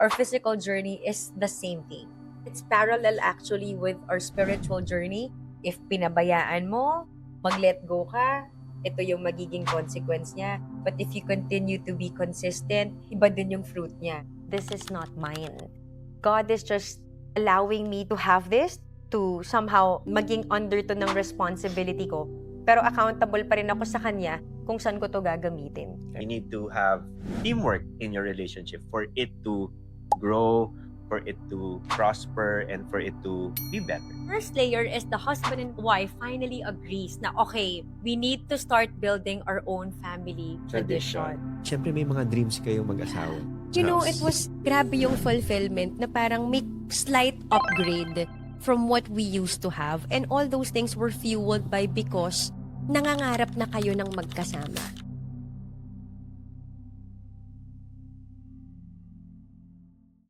our physical journey is the same thing. It's parallel actually with our spiritual journey. If pinabayaan mo, mag-let go ka, ito yung magiging consequence niya. But if you continue to be consistent, iba din yung fruit niya. This is not mine. God is just allowing me to have this, to somehow maging under to ng responsibility ko. Pero accountable pa rin ako sa Kanya kung saan ko to gagamitin. You need to have teamwork in your relationship for it to grow, for it to prosper, and for it to be better. First layer is the husband and wife finally agrees na okay, we need to start building our own family tradition. Siyempre may mga dreams kayong mag-asawa. You know, it was grabe yung fulfillment na parang may slight upgrade from what we used to have. And all those things were fueled by because nangangarap na kayo ng magkasama.